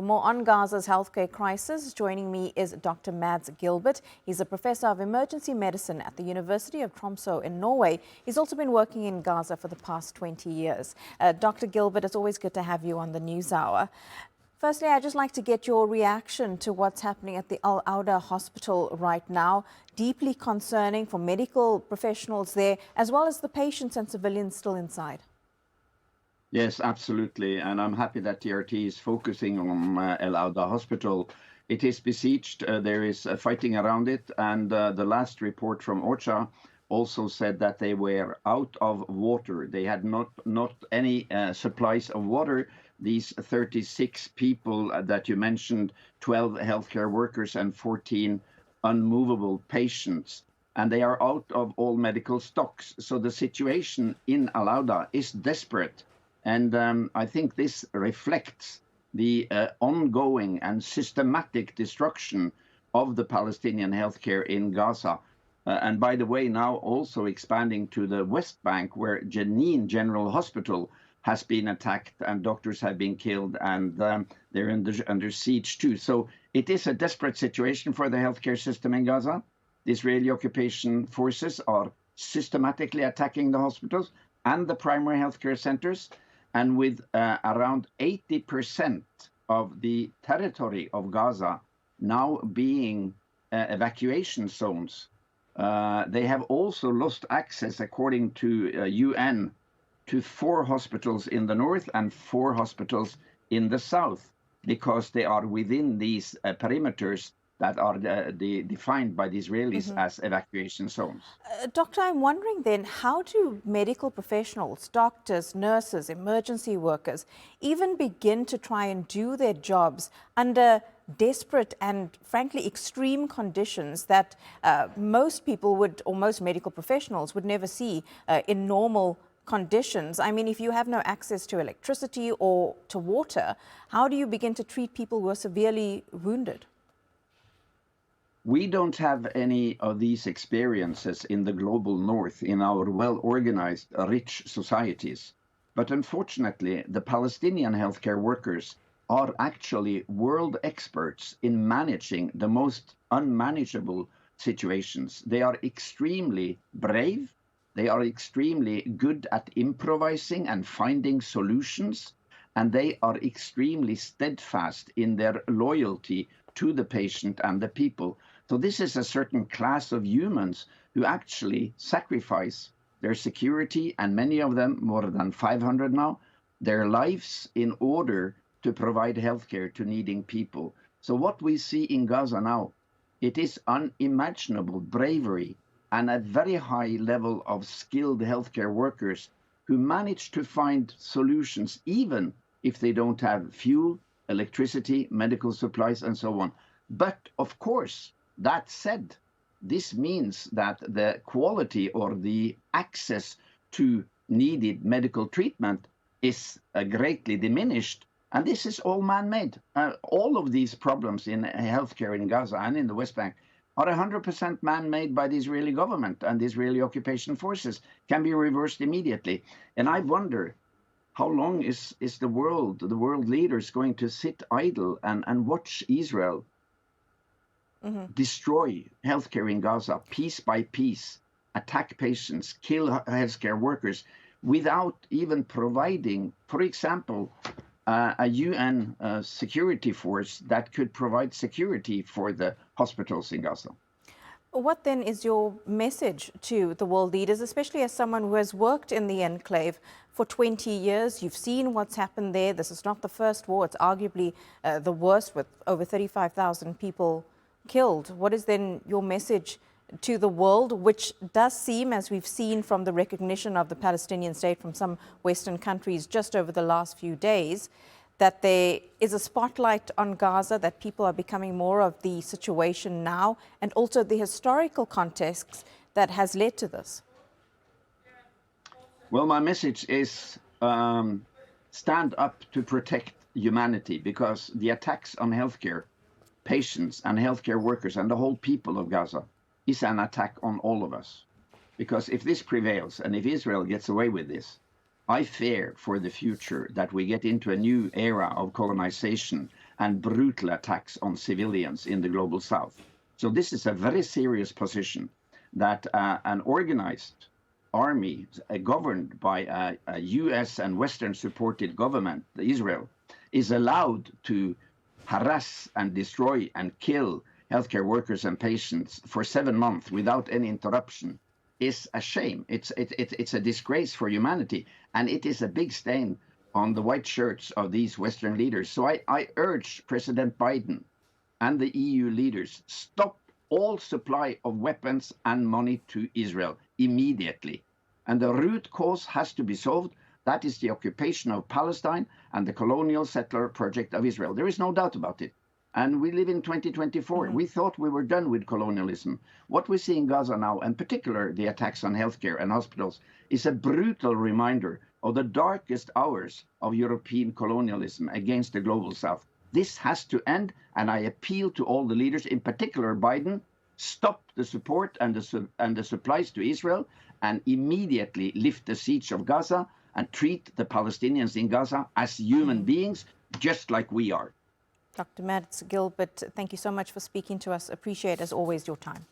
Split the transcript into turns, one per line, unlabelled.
For more on Gaza's healthcare crisis, joining me is Dr. Mads Gilbert. He's a professor of emergency medicine at the University of Tromso in Norway. He's also been working in Gaza for the past 20 years. Dr. Gilbert, it's always good to have you on the News Hour. Firstly, I'd just like to get your reaction to what's happening at the Al-Awda Hospital right now. Deeply concerning for medical professionals there, as well as the patients and civilians still inside.
Yes, absolutely. And I'm happy that TRT is focusing on Al-Awda Hospital. It is besieged. There is fighting around it. And the last report from OCHA also said that they were out of water. They had not any supplies of water. These 36 people that you mentioned, 12 healthcare workers and 14 unmovable patients. And they are out of all medical stocks. So the situation in Al-Awda is desperate. And I think this reflects the ongoing and systematic destruction of the Palestinian healthcare in Gaza. And by the way, now also expanding to the West Bank, where Jenin General Hospital has been attacked and doctors have been killed, and they're under siege too. So it is a desperate situation for the healthcare system in Gaza. The Israeli occupation forces are systematically attacking the hospitals and the primary healthcare centers. And with around 80% of the territory of Gaza now being evacuation zones, they have also lost access, according to UN, to 4 hospitals in the north and 4 hospitals in the south, because they are within these perimeters that are defined by the Israelis as evacuation zones.
Doctor, I'm wondering then, how do medical professionals, doctors, nurses, emergency workers, even begin to try and do their jobs under desperate and frankly extreme conditions that most people would, or most medical professionals would never see in normal conditions? I mean, if you have no access to electricity or to water, how do you begin to treat people who are severely wounded?
We don't have any of these experiences in the global north, in our well-organized, rich societies. But unfortunately, the Palestinian healthcare workers are actually world experts in managing the most unmanageable situations. They are extremely brave. They are extremely good at improvising and finding solutions. And they are extremely steadfast in their loyalty to the patient and the people. So this is a certain class of humans who actually sacrifice their security, and many of them, more than 500 now, their lives in order to provide healthcare to needing people. So what we see in Gaza now, it is unimaginable bravery and a very high level of skilled healthcare workers who manage to find solutions, even if they don't have fuel, electricity, medical supplies, and so on. But of course, that said, this means that the quality or the access to needed medical treatment is greatly diminished. And this is all man-made. All of these problems in healthcare in Gaza and in the West Bank are 100% man-made by the Israeli government and the Israeli occupation forces, can be reversed immediately. And I wonder, how long is the world leaders going to sit idle and watch Israel destroy healthcare in Gaza piece by piece, attack patients, kill healthcare workers, without even providing, for example, a UN security force that could provide security for the hospitals in Gaza?
What then is your message to the world leaders, especially as someone who has worked in the enclave for 20 years? You've seen what's happened there. This is not the first war. It's arguably the worst, with over 35,000 people killed. What is then your message to the world, which does seem, as we've seen from the recognition of the Palestinian state from some Western countries just over the last few days, that there is a spotlight on Gaza, that people are becoming more of the situation now, and also the historical context that has led to this?
Well, my message is stand up to protect humanity, because the attacks on healthcare patients and healthcare workers and the whole people of Gaza is an attack on all of us. Because if this prevails and if Israel gets away with this, I fear for the future that we get into a new era of colonization and brutal attacks on civilians in the global south. So this is a very serious position that an organized army governed by a US and Western supported government, Israel, is allowed to harass and destroy and kill healthcare workers and patients for 7 months without any interruption is a shame. It's a disgrace for humanity, and it is a big stain on the white shirts of these Western leaders. So I urge President Biden and the EU leaders, stop all supply of weapons and money to Israel immediately. And the root cause has to be solved. That is the occupation of Palestine and the colonial settler project of Israel. There is no doubt about it. And we live in 2024. We thought we were done with colonialism. What we see in Gaza now, and particularly the attacks on healthcare and hospitals, is a brutal reminder of the darkest hours of European colonialism against the global south. This has to end, and I appeal to all the leaders, in particular Biden, stop the support and the supplies to Israel, and immediately lift the siege of Gaza and treat the Palestinians in Gaza as human beings, just like we are.
Dr. Mads Gilbert, thank you so much for speaking to us. Appreciate, as always, your time.